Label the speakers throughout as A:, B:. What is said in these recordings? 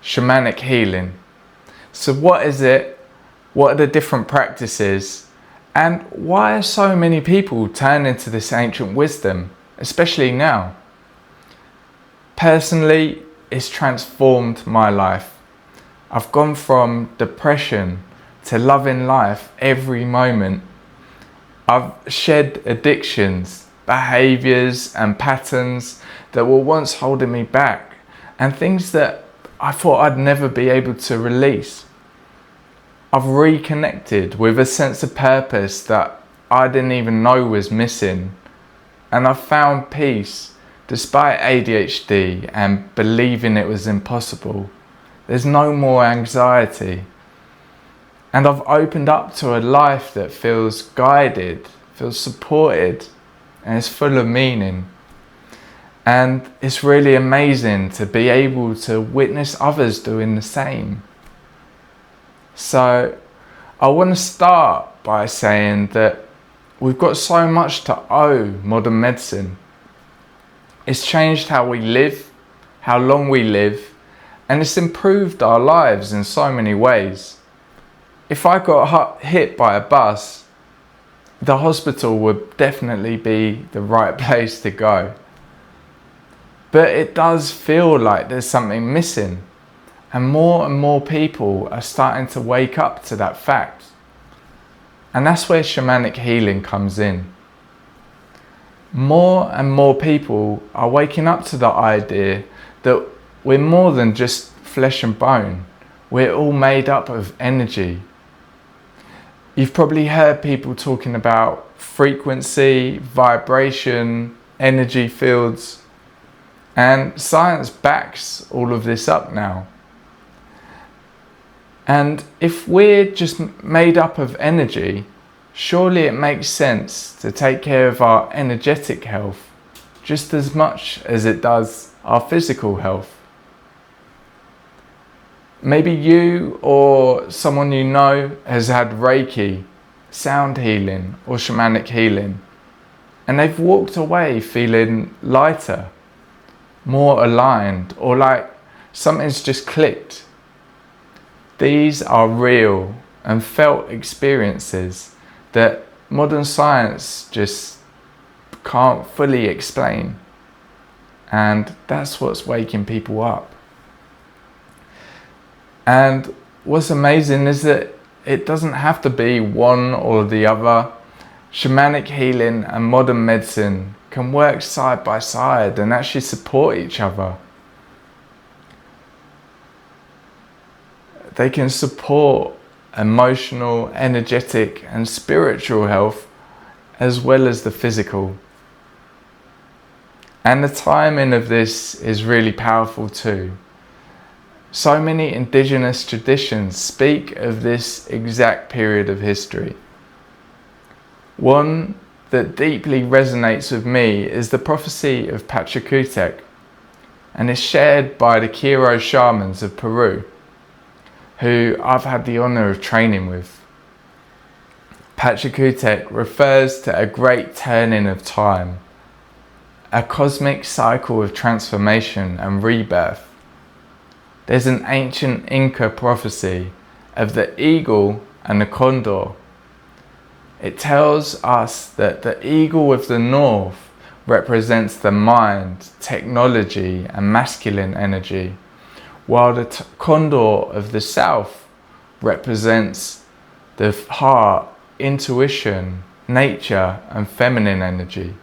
A: shamanic healing. So what is it? What are the different practices? And why are so many people turning to this ancient wisdom, especially now? Personally, it's transformed my life. I've gone from depression to loving life every moment. I've shed addictions, behaviours and patterns that were once holding me back, and things that I thought I'd never be able to release. I've reconnected with a sense of purpose that I didn't even know was missing, and I've found peace despite ADHD and believing it was impossible. There's no more anxiety. And I've opened up to a life that feels guided, feels supported, and is full of meaning. And it's really amazing to be able to witness others doing the same. So I want to start by saying that we've got so much to owe modern medicine. It's changed how we live, how long we live, and it's improved our lives in so many ways. If I got hit by a bus, the hospital would definitely be the right place to go. But it does feel like there's something missing, and more people are starting to wake up to that fact. And that's where shamanic healing comes in. More and more people are waking up to the idea that we're more than just flesh and bone. We're all made up of energy. You've probably heard people talking about frequency, vibration, energy fields, and science backs all of this up now. And if we're just made up of energy, surely it makes sense to take care of our energetic health just as much as it does our physical health. Maybe you or someone you know has had Reiki, sound healing or shamanic healing, and they've walked away feeling lighter, more aligned, or like something's just clicked. These are real and felt experiences that modern science just can't fully explain. And that's what's waking people up. And what's amazing is that it doesn't have to be one or the other. Shamanic healing and modern medicine can work side by side and actually support each other. They can support emotional, energetic and spiritual health as well as the physical. And the timing of this is really powerful too. So many indigenous traditions speak of this exact period of history. One that deeply resonates with me is the prophecy of Pachacutec, and is shared by the Quiro shamans of Peru, who I've had the honor of training with. Pachacutec refers to a great turning of time, a cosmic cycle of transformation and rebirth. There's an ancient Inca prophecy of the eagle and the condor. It tells us that the eagle of the north represents the mind, technology and masculine energy, while the condor of the south represents the heart, intuition, nature and feminine energy.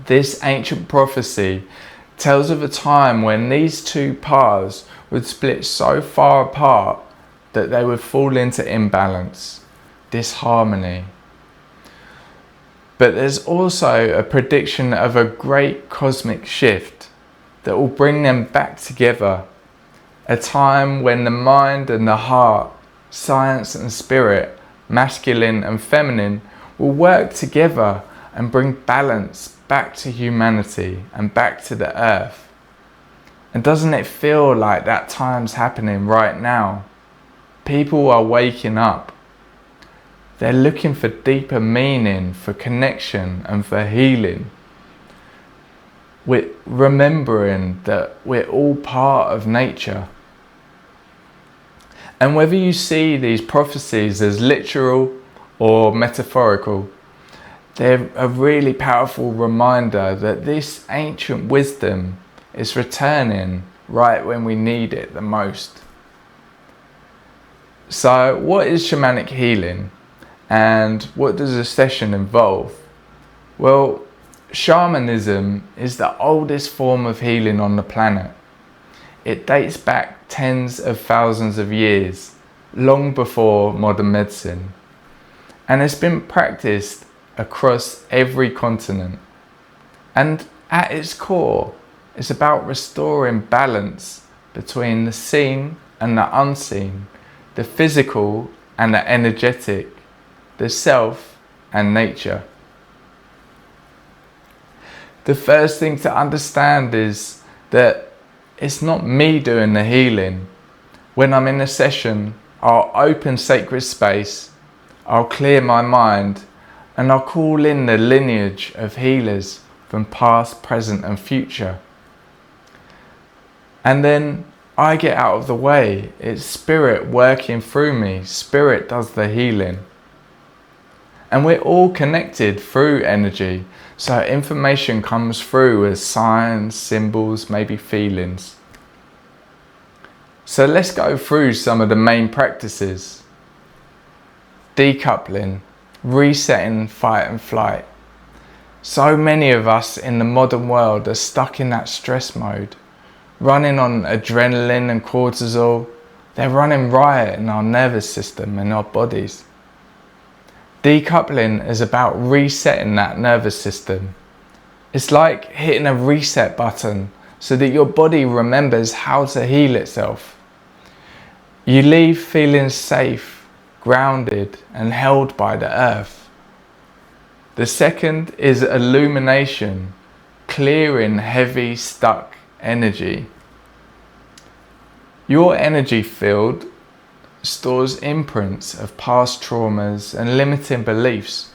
A: This ancient prophecy tells of a time when these two paths would split so far apart that they would fall into imbalance, disharmony. But there's also a prediction of a great cosmic shift that will bring them back together, a time when the mind and the heart, science and spirit, masculine and feminine, will work together and bring balance back to humanity and back to the earth. And doesn't it feel like that time's happening right now? People are waking up. They're looking for deeper meaning, for connection and for healing. We're remembering that we're all part of nature. And whether you see these prophecies as literal or metaphorical, they're a really powerful reminder that this ancient wisdom is returning right when we need it the most. So what is shamanic healing, and what does a session involve? Well, shamanism is the oldest form of healing on the planet. It dates back tens of thousands of years, long before modern medicine, and it's been practiced across every continent. And at its core, it's about restoring balance between the seen and the unseen, the physical and the energetic, the self and nature. The first thing to understand is that it's not me doing the healing. When I'm in a session, I'll open sacred space, I'll clear my mind, and I'll call in the lineage of healers from past, present and future. And then I get out of the way. It's spirit working through me. Spirit does the healing. And we're all connected through energy. So information comes through as signs, symbols, maybe feelings. So let's go through some of the main practices. Decoupling, resetting fight and flight. So many of us in the modern world are stuck in that stress mode, running on adrenaline and cortisol. They're running riot in our nervous system and our bodies. Decoupling is about resetting that nervous system. It's like hitting a reset button so that your body remembers how to heal itself. You leave feeling safe, grounded and held by the earth. The second is illumination, clearing heavy, stuck energy. Your energy field stores imprints of past traumas and limiting beliefs.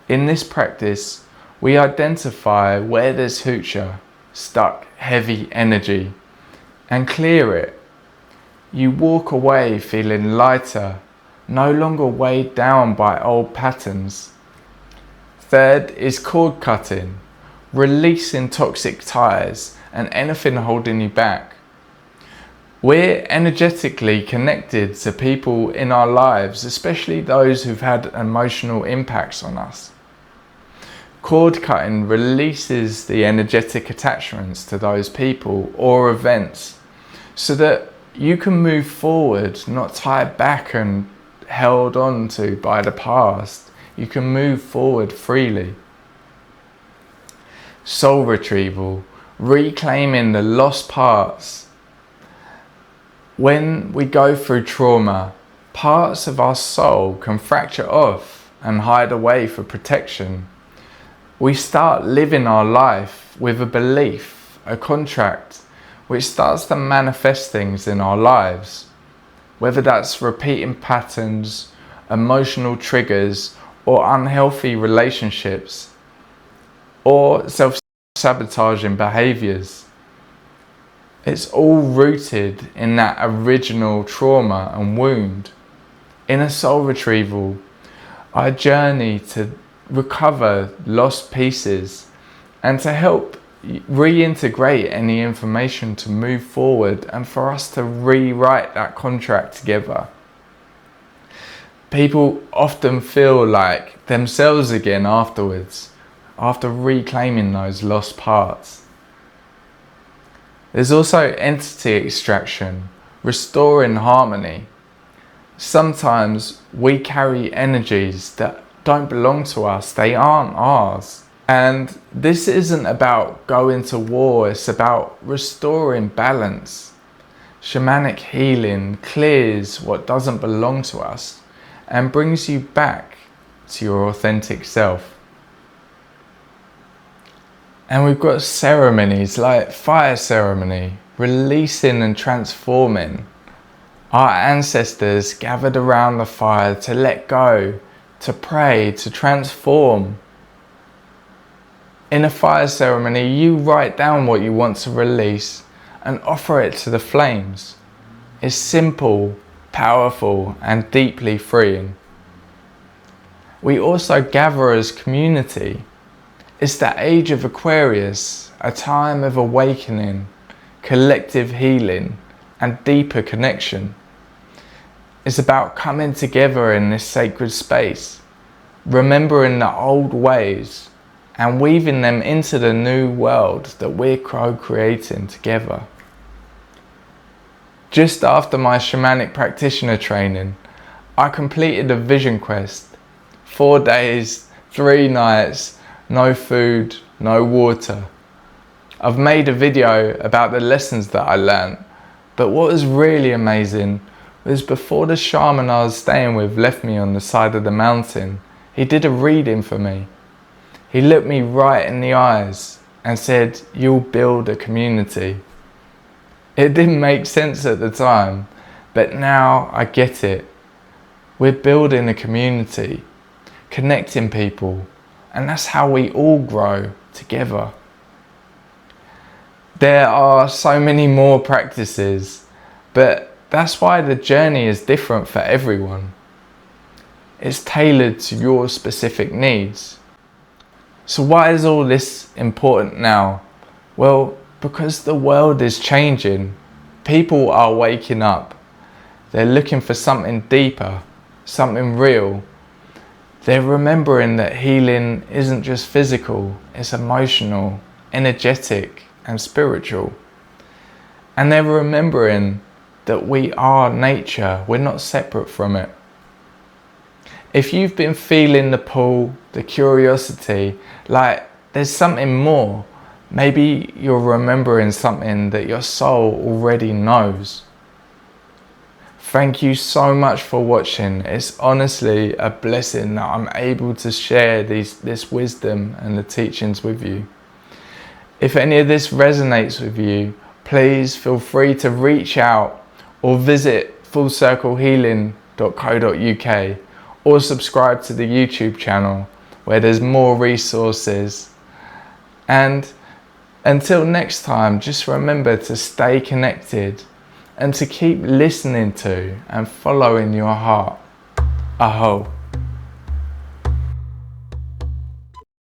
A: In this practice, we identify where there's hoochah, stuck, heavy energy, and clear it. You walk away feeling lighter, no longer weighed down by old patterns. Third is cord cutting, releasing toxic ties and anything holding you back. We're energetically connected to people in our lives, especially those who've had emotional impacts on us. Cord cutting releases the energetic attachments to those people or events so that you can move forward, not tied back and held on to by the past. You can move forward freely. Soul retrieval, reclaiming the lost parts. When we go through trauma, parts of our soul can fracture off and hide away for protection. We start living our life with a belief, a contract, which starts to manifest things in our lives, whether that's repeating patterns, emotional triggers, or unhealthy relationships, or self-sabotaging behaviours. It's all rooted in that original trauma and wound. In a soul retrieval, I journey to recover lost pieces and to help reintegrate any information to move forward and for us to rewrite that contract together. People often feel like themselves again afterwards, after reclaiming those lost parts. There's also entity extraction, restoring harmony. Sometimes we carry energies that don't belong to us, they aren't ours. And this isn't about going to war, it's about restoring balance. Shamanic healing clears what doesn't belong to us and brings you back to your authentic self. And we've got ceremonies like fire ceremony, releasing and transforming. Our ancestors gathered around the fire to let go, to pray, to transform. In a fire ceremony, you write down what you want to release and offer it to the flames. It's simple, powerful, and deeply freeing. We also gather as community. It's the age of Aquarius, a time of awakening, collective healing, and deeper connection. It's about coming together in this sacred space, remembering the old ways and weaving them into the new world that we're co-creating together. Just after my shamanic practitioner training, I completed a vision quest. 4 days, 3 nights, no food, no water. I've made a video about the lessons that I learned, but what was really amazing was before the shaman I was staying with left me on the side of the mountain, he did a reading for me. He looked me right in the eyes and said, "You'll build a community." It didn't make sense at the time, but now I get it. We're building a community, connecting people, and that's how we all grow together. There are so many more practices, but that's why the journey is different for everyone. It's tailored to your specific needs. So why is all this important now? Well, because the world is changing. People are waking up. They're looking for something deeper, something real. They're remembering that healing isn't just physical, it's emotional, energetic, and spiritual. And they're remembering that we are nature, we're not separate from it. If you've been feeling the pull, the curiosity, like there's something more, maybe you're remembering something that your soul already knows. Thank you so much for watching. It's honestly a blessing that I'm able to share this wisdom and the teachings with you. If any of this resonates with you, please feel free to reach out or visit fullcirclehealing.co.uk or subscribe to the YouTube channel where there's more resources. And until next time, just remember to stay connected and to keep listening to and following your heart. Aho.